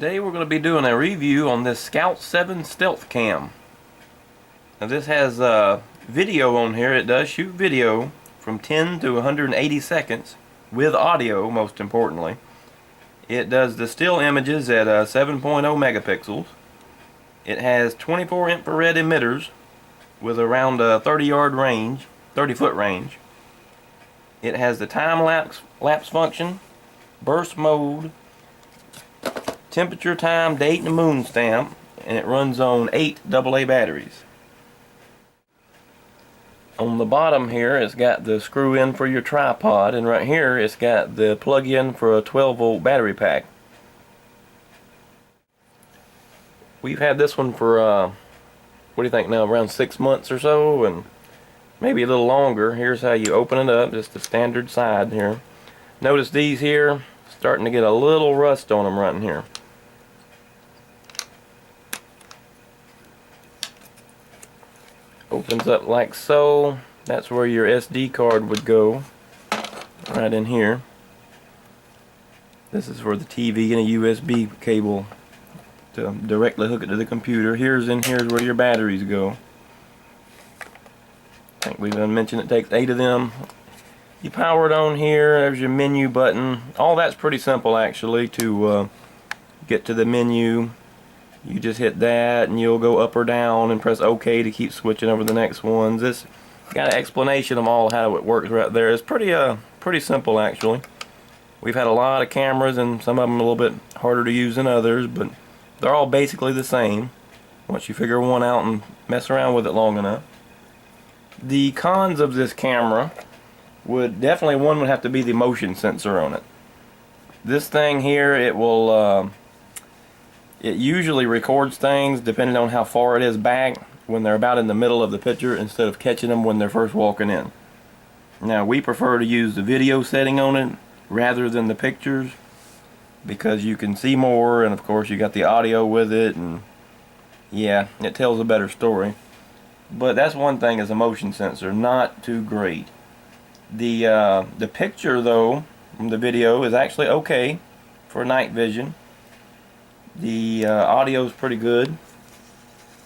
Today we're going to be doing a review on this Scout 7 Stealth Cam. Now this has video on here. It does shoot video from 10 to 180 seconds with audio, most importantly. It does the still images at 7.0 megapixels. It has 24 infrared emitters with around a 30 foot range. It has the time lapse function, burst mode, temperature, time, date, and moon stamp, and it runs on 8 AA batteries. On the bottom here it's got the screw in for your tripod, and right here it's got the plug-in for a 12-volt battery pack. We've had this one for what do you think now, around 6 months or so, and maybe a little longer. Here's how you open it up, just the standard side here. Notice these here starting to get a little rust on them right in here. Opens up like so. That's where your SD card would go, right in here. This is for the TV and a USB cable to directly hook it to the computer. Here's where your batteries go. I think we've mentioned it takes 8 of them. You power it on here. There's your menu button. All that's pretty simple actually to get to the menu. You just hit that and you'll go up or down and press OK to keep switching over the next ones. This got an explanation of all how it works right there. It's pretty simple actually. We've had a lot of cameras and some of them a little bit harder to use than others, but they're all basically the same once you figure one out and mess around with it long enough. The cons of this camera would definitely, one would have to be the motion sensor on it. This thing here, it will it usually records things depending on how far it is back when they're about in the middle of the picture instead of catching them when they're first walking in. Now we prefer to use the video setting on it rather than the pictures because you can see more, and of course you got the audio with it, and yeah, it tells a better story. But that's one thing, is a motion sensor, not too great. The picture though from the video is actually okay for night vision. The audio is pretty good.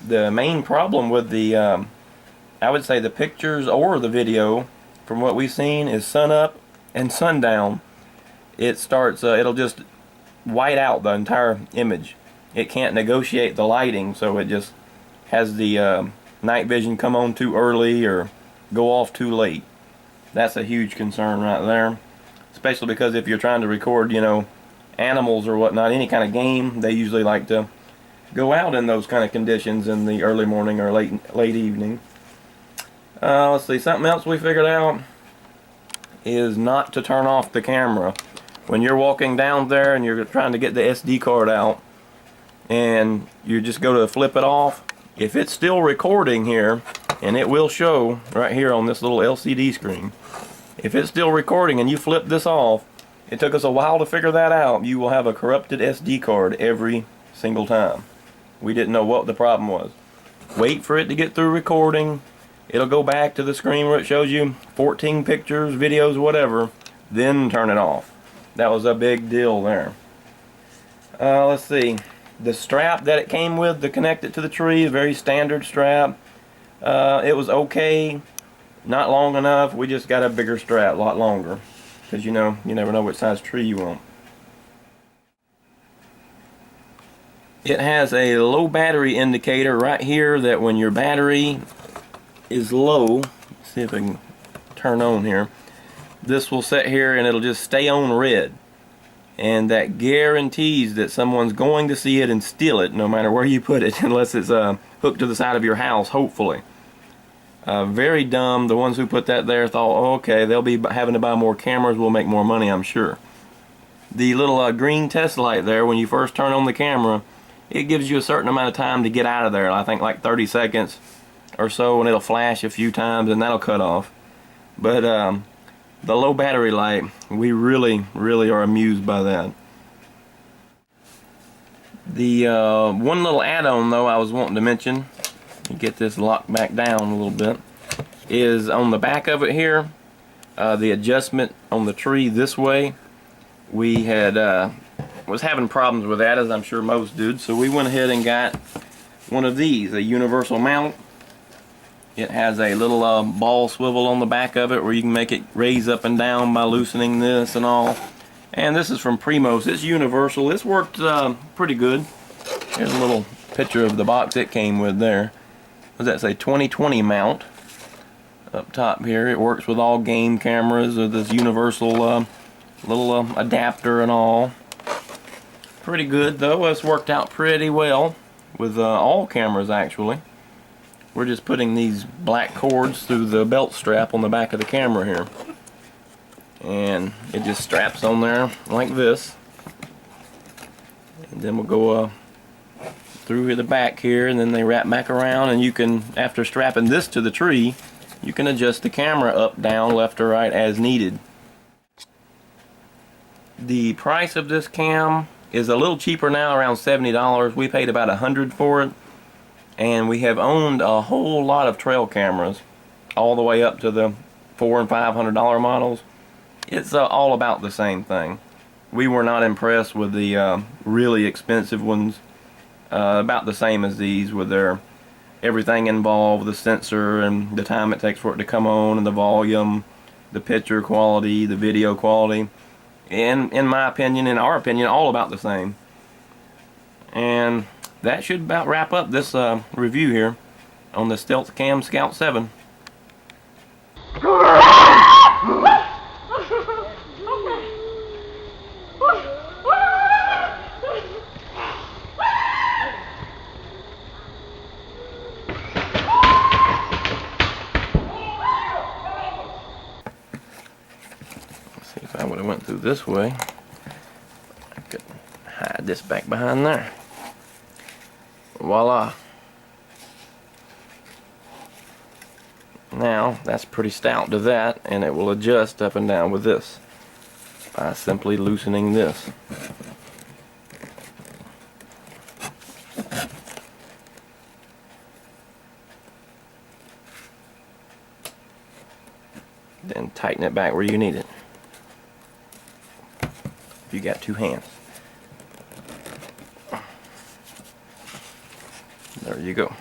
The main problem with the I would say the pictures or the video from what we've seen is sun up and sundown. It starts it'll just white out the entire image. It can't negotiate the lighting, so it just has the night vision come on too early or go off too late. That's a huge concern right there, especially because if you're trying to record, you know, animals or whatnot, any kind of game, they usually like to go out in those kind of conditions in the early morning or late evening. Let's see, something else we figured out is not to turn off the camera when you're walking down there and you're trying to get the SD card out and you just go to flip it off. If it's still recording here, and it will show right here on this little LCD screen, if it's still recording and you flip this off, it took us a while to figure that out. You will have a corrupted SD card every single time. We didn't know what the problem was. Wait for it to get through recording. It'll go back to the screen where it shows you 14 pictures, videos, whatever, then turn it off. That was a big deal there. Let's see. The strap that it came with to connect it to the tree, a very standard strap. It was okay, not long enough. We just got a bigger strap, a lot longer, because you know, you never know which size tree you want. It has a low battery indicator right here, that when your battery is low, let's see if I can turn on here, this will sit here and it'll just stay on red, and that guarantees that someone's going to see it and steal it no matter where you put it, unless it's hooked to the side of your house, hopefully. Very dumb. The ones who put that there thought, oh, okay, they'll be having to buy more cameras, we'll make more money, I'm sure. The little green test light there, when you first turn on the camera, it gives you a certain amount of time to get out of there. I think like 30 seconds or so, and it'll flash a few times and that'll cut off. But the low battery light, we really are amused by that. The one little add-on though I was wanting to mention, you get this locked back down a little bit, is on the back of it here, the adjustment on the tree this way. We had was having problems with that, as I'm sure most did, so we went ahead and got one of these, a universal mount. It has a little ball swivel on the back of it where you can make it raise up and down by loosening this and all. And this is from Primos. It's universal. It's worked pretty good. Here's a little picture of the box it came with there. What does that say? 2020 mount up top here. It works with all game cameras with this universal little adapter and all. Pretty good though. It's worked out pretty well with all cameras actually. We're just putting these black cords through the belt strap on the back of the camera here. And it just straps on there like this. And then we'll go through the back here, and then they wrap back around, and you can, after strapping this to the tree, you can adjust the camera up, down, left or right as needed. The price of this cam is a little cheaper now, around $70. We paid about $100 for it. And we have owned a whole lot of trail cameras, all the way up to the $400 and $500 models. It's all about the same thing. We were not impressed with the really expensive ones. About the same as these, with their everything involved, the sensor and the time it takes for it to come on, and the volume, the picture quality, the video quality. And in my opinion, in our opinion, all about the same. And that should about wrap up this review here on the Stealth Cam Skout 7. Let's see if I would have went through this way. I could hide this back behind there. Voila. Now that's pretty stout to that, and it will adjust up and down with this by simply loosening this. Then tighten it back where you need it if you got two hands. There you go.